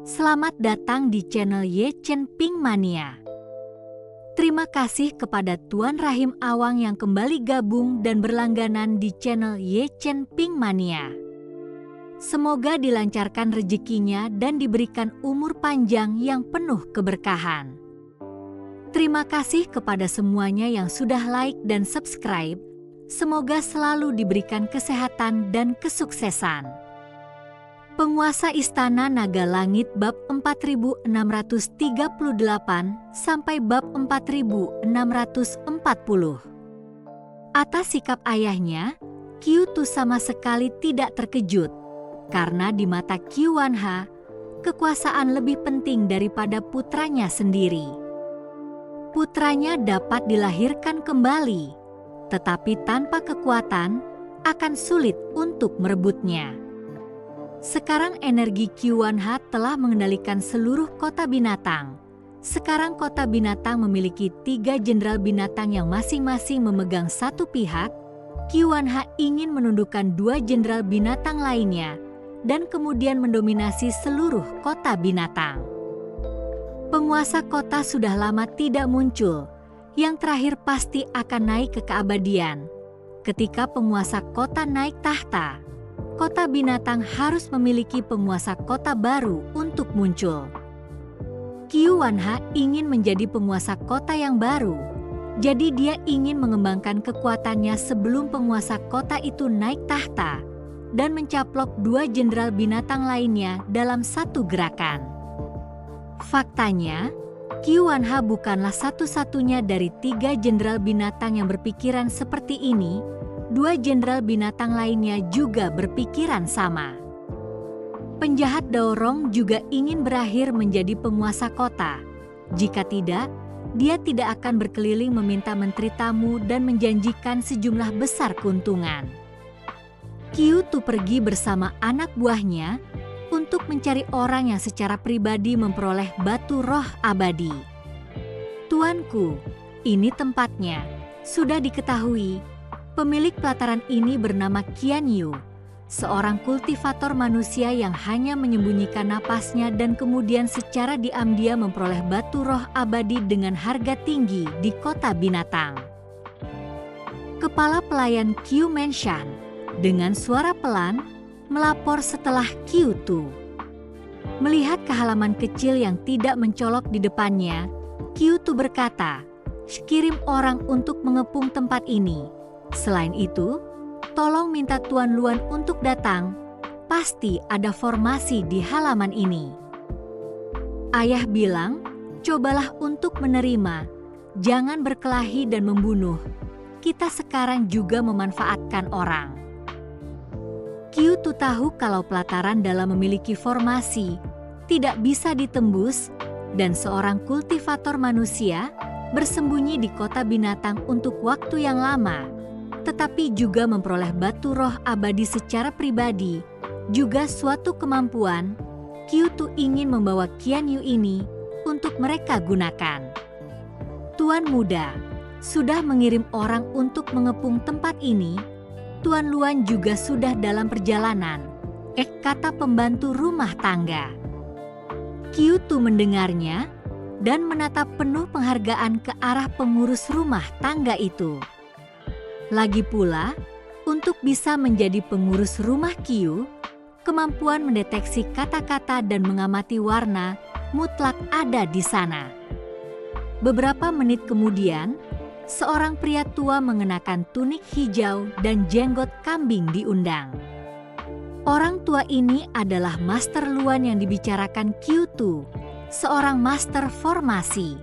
Selamat datang di channel Ye Chen Ping Mania. Terima kasih kepada Tuan Rahim Awang yang kembali gabung dan berlangganan di channel Ye Chen Ping Mania. Semoga dilancarkan rezekinya dan diberikan umur panjang yang penuh keberkahan. Terima kasih kepada semuanya yang sudah like dan subscribe. Semoga selalu diberikan kesehatan dan kesuksesan. Penguasa Istana Naga Langit bab 4638 sampai bab 4640. Atas sikap ayahnya, Qiu Tu sama sekali tidak terkejut, karena di mata Qiu Wanha, kekuasaan lebih penting daripada putranya sendiri. Putranya dapat dilahirkan kembali, tetapi tanpa kekuatan akan sulit untuk merebutnya. Sekarang energi Qiu Wanha telah mengendalikan seluruh kota binatang. Sekarang kota binatang memiliki 3 jenderal binatang yang masing-masing memegang satu pihak. Qiu Wanha ingin menundukkan 2 jenderal binatang lainnya dan kemudian mendominasi seluruh kota binatang. Penguasa kota sudah lama tidak muncul. Yang terakhir pasti akan naik ke keabadian. Ketika penguasa kota naik tahta, kota binatang harus memiliki penguasa kota baru untuk muncul. Qiu Wanha ingin menjadi penguasa kota yang baru, jadi dia ingin mengembangkan kekuatannya sebelum penguasa kota itu naik tahta dan mencaplok 2 jenderal binatang lainnya dalam satu gerakan. Faktanya, Qiu Wanha bukanlah satu-satunya dari 3 jenderal binatang yang berpikiran seperti ini. 2 jenderal binatang lainnya juga berpikiran sama. Penjahat Daorong juga ingin berakhir menjadi penguasa kota. Jika tidak, dia tidak akan berkeliling meminta menteri tamu dan menjanjikan sejumlah besar keuntungan. Qiu Tu pergi bersama anak buahnya untuk mencari orang yang secara pribadi memperoleh batu roh abadi. Tuanku, ini tempatnya. Sudah diketahui, pemilik pelataran ini bernama Qian Yu, seorang kultivator manusia yang hanya menyembunyikan napasnya dan kemudian secara diam-diam memperoleh batu roh abadi dengan harga tinggi di kota binatang. Kepala pelayan Qiu Menshan dengan suara pelan melapor setelah Qiu Tu. Melihat ke halaman kecil yang tidak mencolok di depannya, Qiu Tu berkata, "Kirim orang untuk mengepung tempat ini. Selain itu, tolong minta Tuan Luan untuk datang. Pasti ada formasi di halaman ini." Ayah bilang, "Cobalah untuk menerima. Jangan berkelahi dan membunuh. Kita sekarang juga memanfaatkan orang." Qiu Tu tahu kalau pelataran dalam memiliki formasi tidak bisa ditembus dan seorang kultivator manusia bersembunyi di kota binatang untuk waktu yang lama, tetapi juga memperoleh batu roh abadi secara pribadi, juga suatu kemampuan. Qiu Tu ingin membawa Qian Yu ini untuk mereka gunakan. Tuan muda, sudah mengirim orang untuk mengepung tempat ini. Tuan Luan juga sudah dalam perjalanan, kata pembantu rumah tangga. Qiu Tu mendengarnya dan menatap penuh penghargaan ke arah pengurus rumah tangga itu. Lagi pula, untuk bisa menjadi pengurus rumah Qiu, kemampuan mendeteksi kata-kata dan mengamati warna mutlak ada di sana. Beberapa menit kemudian, seorang pria tua mengenakan tunik hijau dan jenggot kambing diundang. Orang tua ini adalah Master Luan yang dibicarakan Qiu Tu, seorang master formasi.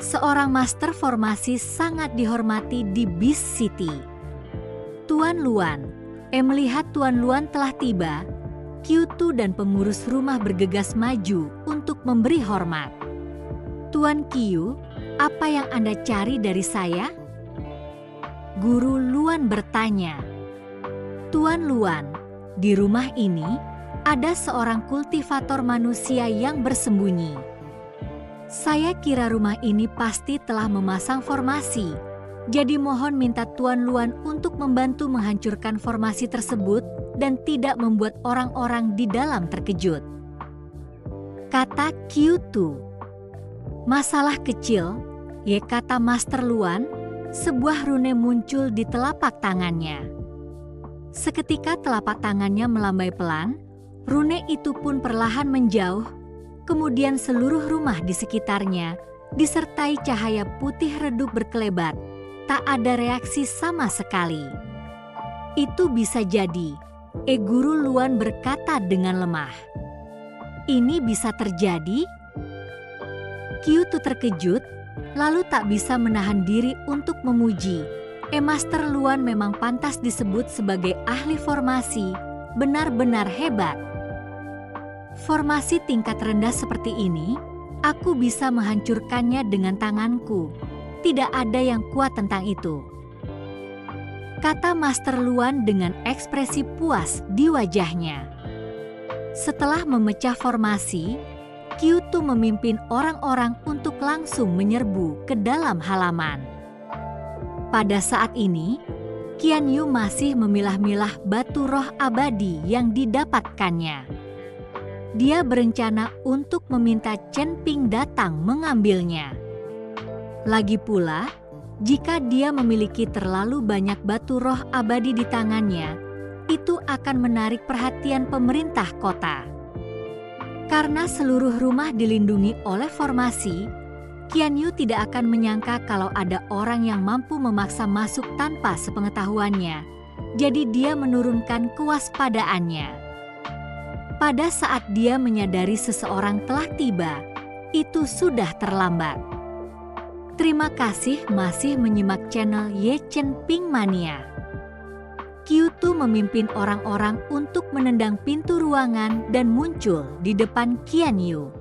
Seorang master formasi sangat dihormati di Beast City. Tuan Luan, melihat Tuan Luan telah tiba, Qiu Tu dan pengurus rumah bergegas maju untuk memberi hormat. Tuan Qiu, apa yang Anda cari dari saya? Guru Luan bertanya. Tuan Luan, di rumah ini ada seorang kultivator manusia yang bersembunyi. Saya kira rumah ini pasti telah memasang formasi, jadi mohon minta Tuan Luan untuk membantu menghancurkan formasi tersebut dan tidak membuat orang-orang di dalam terkejut. Kata Q2. Masalah kecil, kata Master Luan, sebuah rune muncul di telapak tangannya. Seketika telapak tangannya melambai pelan, rune itu pun perlahan menjauh, kemudian seluruh rumah di sekitarnya disertai cahaya putih redup berkelebat, tak ada reaksi sama sekali. Itu bisa jadi, Guru Luan berkata dengan lemah. Ini bisa terjadi? Q2 terkejut, lalu tak bisa menahan diri untuk memuji. Master Luan memang pantas disebut sebagai ahli formasi, benar-benar hebat. Formasi tingkat rendah seperti ini, aku bisa menghancurkannya dengan tanganku. Tidak ada yang kuat tentang itu, kata Master Luan dengan ekspresi puas di wajahnya. Setelah memecah formasi, Q2 memimpin orang-orang untuk langsung menyerbu ke dalam halaman. Pada saat ini, Qian Yu masih memilah-milah batu roh abadi yang didapatkannya. Dia berencana untuk meminta Chen Ping datang mengambilnya. Lagi pula, jika dia memiliki terlalu banyak batu roh abadi di tangannya, itu akan menarik perhatian pemerintah kota. Karena seluruh rumah dilindungi oleh formasi, Qian Yu tidak akan menyangka kalau ada orang yang mampu memaksa masuk tanpa sepengetahuannya, jadi dia menurunkan kewaspadaannya. Pada saat dia menyadari seseorang telah tiba, itu sudah terlambat. Terima kasih masih menyimak channel Ye Chen Ping Mania. Q2 memimpin orang-orang untuk menendang pintu ruangan dan muncul di depan Qian Yu.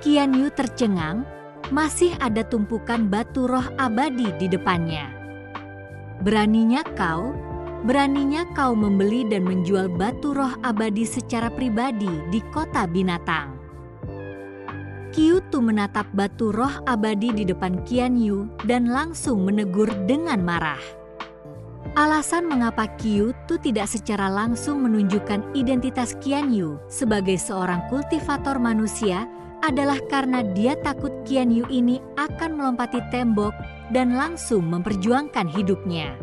Qian Yu tercengang, masih ada tumpukan batu roh abadi di depannya. Beraninya kau membeli dan menjual batu roh abadi secara pribadi di kota binatang. Q2 menatap batu roh abadi di depan Qian Yu dan langsung menegur dengan marah. Alasan mengapa Q2 tidak secara langsung menunjukkan identitas Qian Yu sebagai seorang kultivator manusia adalah karena dia takut Qian Yu ini akan melompati tembok dan langsung memperjuangkan hidupnya.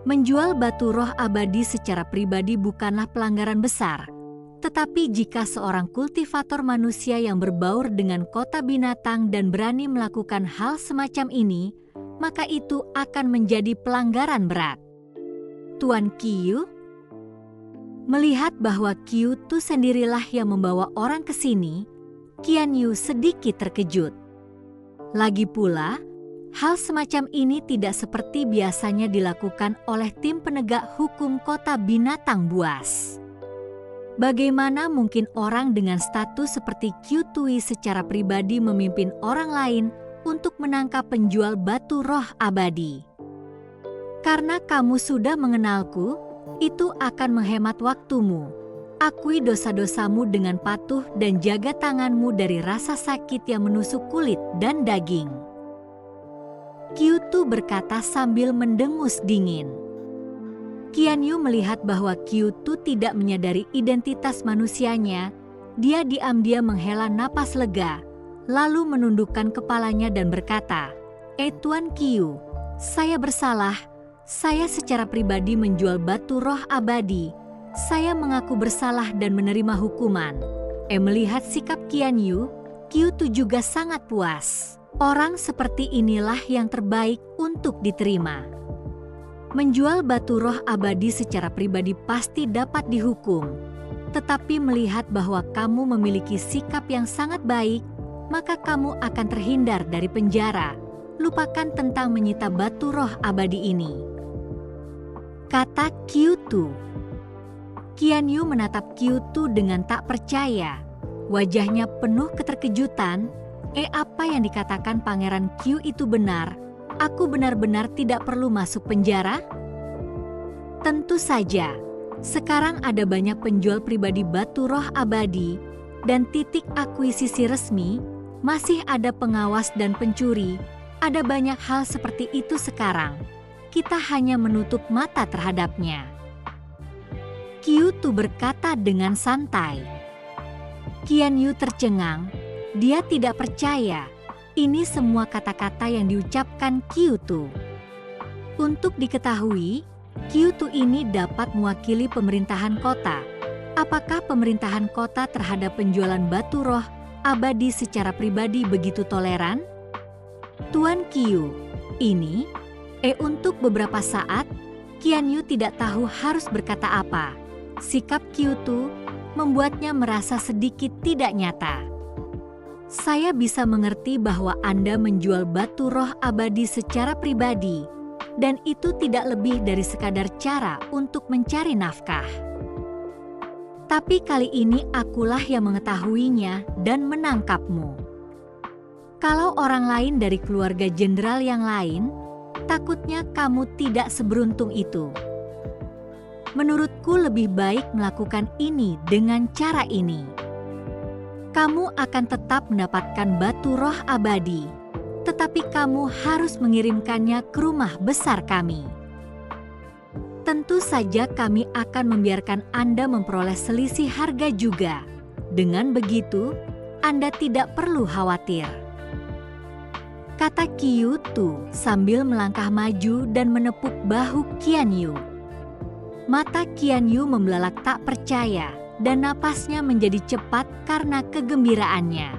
Menjual batu roh abadi secara pribadi bukanlah pelanggaran besar, tetapi jika seorang kultivator manusia yang berbaur dengan kota binatang dan berani melakukan hal semacam ini, maka itu akan menjadi pelanggaran berat. Tuan Qiu, melihat bahwa Qiu sendirilah yang membawa orang ke sini, Qian Yu sedikit terkejut. Lagi pula, hal semacam ini tidak seperti biasanya dilakukan oleh tim penegak hukum kota binatang buas. Bagaimana mungkin orang dengan status seperti Qiu Tui secara pribadi memimpin orang lain untuk menangkap penjual batu roh abadi? Karena kamu sudah mengenalku, itu akan menghemat waktumu. Akui dosa-dosamu dengan patuh dan jaga tanganmu dari rasa sakit yang menusuk kulit dan daging. Q2 berkata sambil mendengus dingin. Qian Yu melihat bahwa Q2 tidak menyadari identitas manusianya. Dia diam-diam menghela napas lega, lalu menundukkan kepalanya dan berkata, Tuan Qiu, saya bersalah. Saya secara pribadi menjual batu roh abadi. Saya mengaku bersalah dan menerima hukuman. Melihat sikap Qian Yu, Q2 juga sangat puas. Orang seperti inilah yang terbaik untuk diterima. Menjual batu roh abadi secara pribadi pasti dapat dihukum. Tetapi melihat bahwa kamu memiliki sikap yang sangat baik, maka kamu akan terhindar dari penjara. Lupakan tentang menyita batu roh abadi ini, kata Q2. Qian Yu menatap Q2 dengan tak percaya. Wajahnya penuh keterkejutan. Apa yang dikatakan Pangeran Q itu benar? Aku benar-benar tidak perlu masuk penjara? Tentu saja. Sekarang ada banyak penjual pribadi batu roh abadi dan titik akuisisi resmi, masih ada pengawas dan pencuri. Ada banyak hal seperti itu sekarang. Kita hanya menutup mata terhadapnya. Q2 berkata dengan santai. Qian Yu tercengang. Dia tidak percaya. Ini semua kata-kata yang diucapkan Qiu Tu. Untuk diketahui, Qiu Tu ini dapat mewakili pemerintahan kota. Apakah pemerintahan kota terhadap penjualan batu roh abadi secara pribadi begitu toleran? Tuan Qiu, ini, untuk beberapa saat, Qian Yu tidak tahu harus berkata apa. Sikap Qiu Tu membuatnya merasa sedikit tidak nyata. Saya bisa mengerti bahwa Anda menjual batu roh abadi secara pribadi, dan itu tidak lebih dari sekadar cara untuk mencari nafkah. Tapi kali ini akulah yang mengetahuinya dan menangkapmu. Kalau orang lain dari keluarga jenderal yang lain, takutnya kamu tidak seberuntung itu. Menurutku lebih baik melakukan ini dengan cara ini. Kamu akan tetap mendapatkan batu roh abadi, tetapi kamu harus mengirimkannya ke rumah besar kami. Tentu saja kami akan membiarkan Anda memperoleh selisih harga juga. Dengan begitu, Anda tidak perlu khawatir. Kata Qiu Tu sambil melangkah maju dan menepuk bahu Qian Yu. Mata Qian Yu membelalak tak percaya dan napasnya menjadi cepat karena kegembiraannya.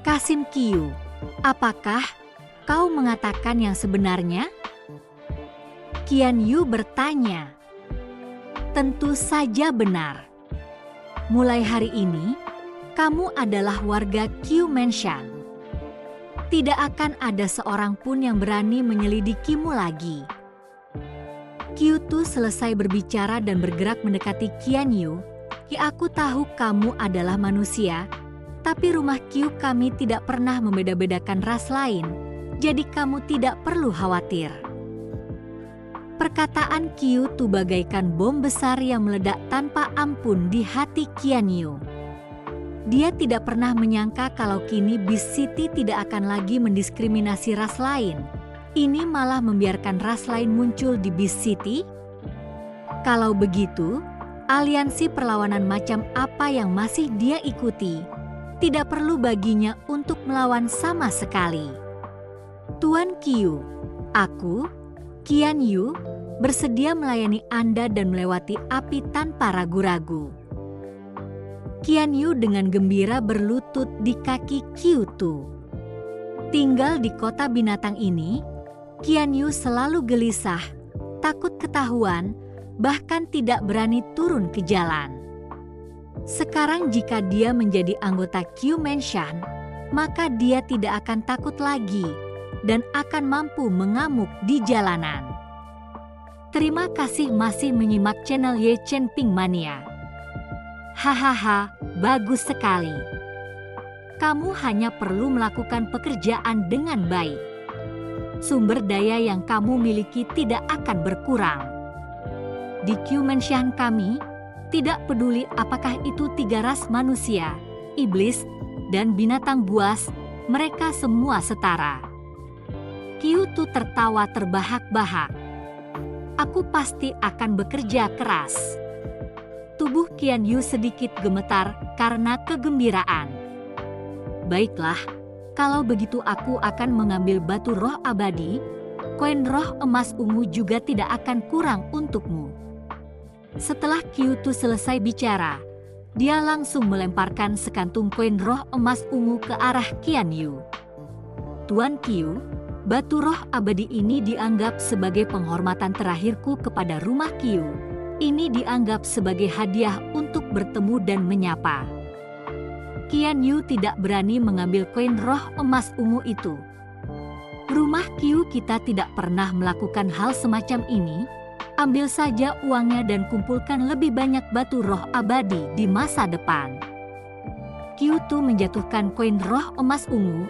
Kasim Qiu, apakah kau mengatakan yang sebenarnya? Qian Yu bertanya. Tentu saja benar. Mulai hari ini, kamu adalah warga Qiu Mansion. Tidak akan ada seorang pun yang berani menyelidikimu lagi. Qiu Tu selesai berbicara dan bergerak mendekati Qian Yu. Aku tahu kamu adalah manusia, tapi rumah Qiu kami tidak pernah membeda-bedakan ras lain, jadi kamu tidak perlu khawatir. Perkataan Qiu Tu bagaikan bom besar yang meledak tanpa ampun di hati Qian Yu. Dia tidak pernah menyangka kalau kini Beast City tidak akan lagi mendiskriminasi ras lain. Ini malah membiarkan ras lain muncul di Beast City? Kalau begitu, aliansi perlawanan macam apa yang masih dia ikuti? Tidak perlu baginya untuk melawan sama sekali. Tuan Qiu, aku, Qian Yu, bersedia melayani Anda dan melewati api tanpa ragu-ragu. Qian Yu dengan gembira berlutut di kaki Qiu Tu. Tinggal di kota binatang ini, Qian Yu selalu gelisah, takut ketahuan, bahkan tidak berani turun ke jalan. Sekarang jika dia menjadi anggota Qiu Mansion, maka dia tidak akan takut lagi dan akan mampu mengamuk di jalanan. Terima kasih masih menyimak channel Ye Chen Ping Mania. Hahaha, bagus sekali. Kamu hanya perlu melakukan pekerjaan dengan baik. Sumber daya yang kamu miliki tidak akan berkurang. Di Qiu Mansion kami, tidak peduli apakah itu 3 ras manusia, iblis, dan binatang buas, mereka semua setara. Qiu Tu tertawa terbahak-bahak. Aku pasti akan bekerja keras. Tubuh Qian Yu sedikit gemetar karena kegembiraan. Baiklah, kalau begitu aku akan mengambil batu roh abadi, koin roh emas ungu juga tidak akan kurang untukmu. Setelah Qiu Tu selesai bicara, dia langsung melemparkan sekantung koin roh emas ungu ke arah Qian Yu. Tuan Qiu, batu roh abadi ini dianggap sebagai penghormatan terakhirku kepada rumah Qiu. Ini dianggap sebagai hadiah untuk bertemu dan menyapa. Qian Yu tidak berani mengambil koin roh emas ungu itu. Rumah Qiu kita tidak pernah melakukan hal semacam ini. Ambil saja uangnya dan kumpulkan lebih banyak batu roh abadi di masa depan. Qiu Tu menjatuhkan koin roh emas ungu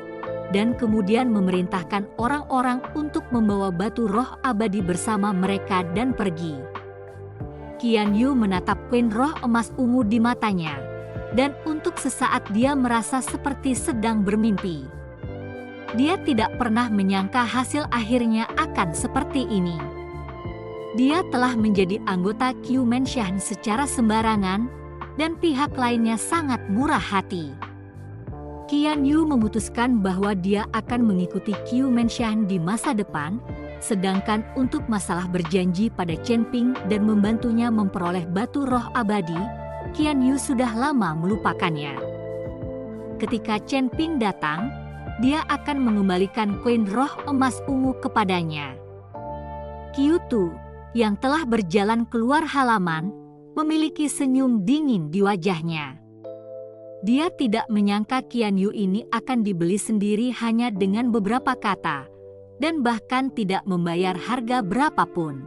dan kemudian memerintahkan orang-orang untuk membawa batu roh abadi bersama mereka dan pergi. Qian Yu menatap koin roh emas ungu di matanya, dan untuk sesaat dia merasa seperti sedang bermimpi. Dia tidak pernah menyangka hasil akhirnya akan seperti ini. Dia telah menjadi anggota Qiu Mansion secara sembarangan, dan pihak lainnya sangat murah hati. Qian Yu memutuskan bahwa dia akan mengikuti Qiu Menshan di masa depan, sedangkan untuk masalah berjanji pada Chen Ping dan membantunya memperoleh batu roh abadi, Qian Yu sudah lama melupakannya. Ketika Chen Ping datang, dia akan mengembalikan koin roh emas ungu kepadanya. Qiu Tu, yang telah berjalan keluar halaman, memiliki senyum dingin di wajahnya. Dia tidak menyangka Qian Yu ini akan dibeli sendiri hanya dengan beberapa kata, dan bahkan tidak membayar harga berapapun.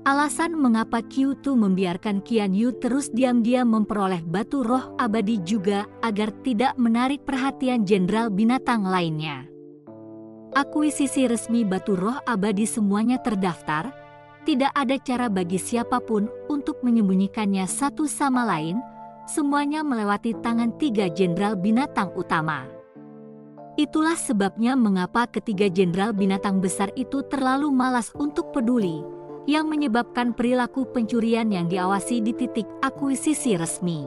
Alasan mengapa Qiu Tu membiarkan Qian Yu terus diam-diam memperoleh batu roh abadi juga agar tidak menarik perhatian jenderal binatang lainnya. Akuisisi resmi batu roh abadi semuanya terdaftar, tidak ada cara bagi siapapun untuk menyembunyikannya satu sama lain, semuanya melewati tangan 3 jenderal binatang utama. Itulah sebabnya mengapa ketiga jenderal binatang besar itu terlalu malas untuk peduli, yang menyebabkan perilaku pencurian yang diawasi di titik akuisisi resmi.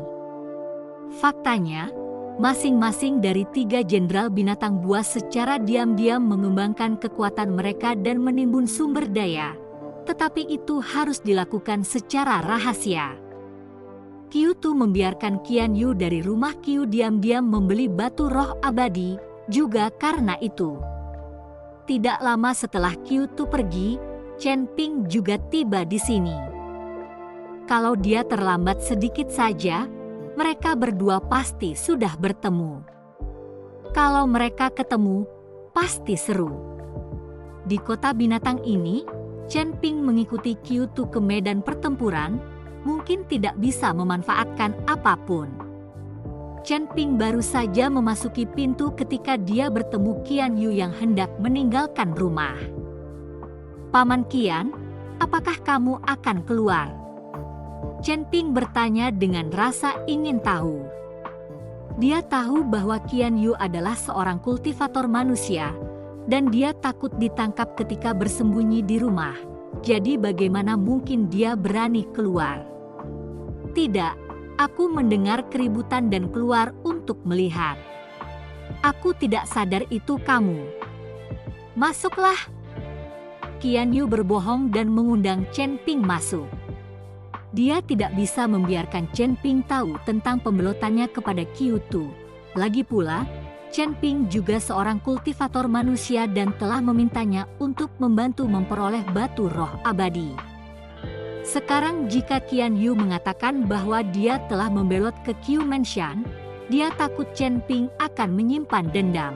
Faktanya, masing-masing dari 3 jenderal binatang buas secara diam-diam mengembangkan kekuatan mereka dan menimbun sumber daya, tetapi itu harus dilakukan secara rahasia. Qiu Tu membiarkan Qian Yu dari rumah Qiu diam-diam membeli batu roh abadi, juga karena itu. Tidak lama setelah Qiu Tu pergi, Chen Ping juga tiba di sini. Kalau dia terlambat sedikit saja, mereka berdua pasti sudah bertemu. Kalau mereka ketemu, pasti seru. Di kota binatang ini, Chen Ping mengikuti Qiu Tu ke medan pertempuran, mungkin tidak bisa memanfaatkan apapun. Chen Ping baru saja memasuki pintu ketika dia bertemu Qian Yu yang hendak meninggalkan rumah. "Paman Qian, apakah kamu akan keluar?" Chen Ping bertanya dengan rasa ingin tahu. Dia tahu bahwa Qian Yu adalah seorang kultivator manusia, dan dia takut ditangkap ketika bersembunyi di rumah. Jadi bagaimana mungkin dia berani keluar? "Tidak, aku mendengar keributan dan keluar untuk melihat." "Aku tidak sadar itu kamu." "Masuklah." Qian Yu berbohong dan mengundang Chen Ping masuk. Dia tidak bisa membiarkan Chen Ping tahu tentang pembelotannya kepada Qiu Tu. Lagi pula, Chen Ping juga seorang kultivator manusia dan telah memintanya untuk membantu memperoleh batu roh abadi. Sekarang jika Qian Yu mengatakan bahwa dia telah membelot ke Qiu Menshan, dia takut Chen Ping akan menyimpan dendam.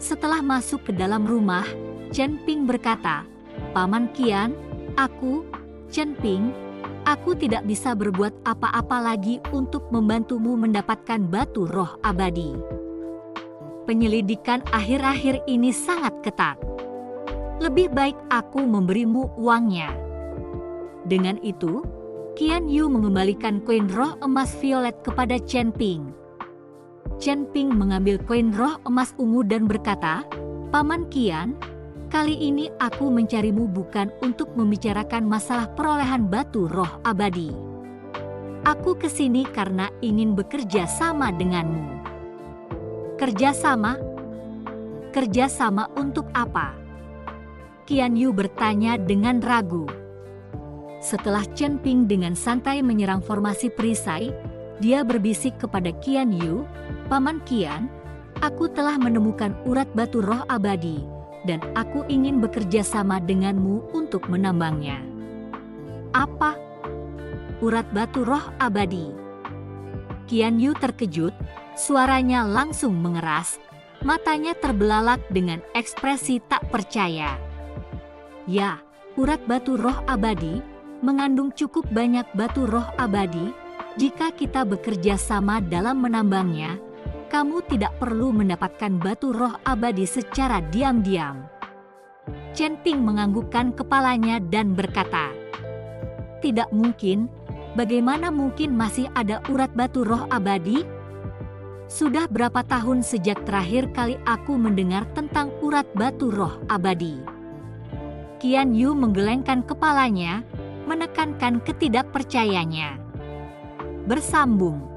Setelah masuk ke dalam rumah, Chen Ping berkata, "Paman Qian, Chen Ping, aku tidak bisa berbuat apa-apa lagi untuk membantumu mendapatkan batu roh abadi. Penyelidikan akhir-akhir ini sangat ketat. Lebih baik aku memberimu uangnya." Dengan itu, Qian Yu mengembalikan koin roh emas violet kepada Chen Ping. Chen Ping mengambil koin roh emas ungu dan berkata, "Paman Qian, kali ini aku mencarimu bukan untuk membicarakan masalah perolehan batu roh abadi. Aku kesini karena ingin bekerja sama denganmu." "Kerjasama? Kerjasama untuk apa?" Qian Yu bertanya dengan ragu. Setelah Chen Ping dengan santai menyerang formasi perisai, dia berbisik kepada Qian Yu, "Paman Qian, aku telah menemukan urat batu roh abadi, dan aku ingin bekerja sama denganmu untuk menambangnya." "Apa? Urat batu roh abadi?" Qian Yu terkejut. Suaranya langsung mengeras, matanya terbelalak dengan ekspresi tak percaya. "Ya, urat batu roh abadi mengandung cukup banyak batu roh abadi. Jika kita bekerja sama dalam menambangnya, kamu tidak perlu mendapatkan batu roh abadi secara diam-diam." Chen Ping menganggukkan kepalanya dan berkata, "Tidak mungkin, bagaimana mungkin masih ada urat batu roh abadi? Sudah berapa tahun sejak terakhir kali aku mendengar tentang urat batu roh abadi?" Qian Yu menggelengkan kepalanya, menekankan ketidakpercayanya. bersambung.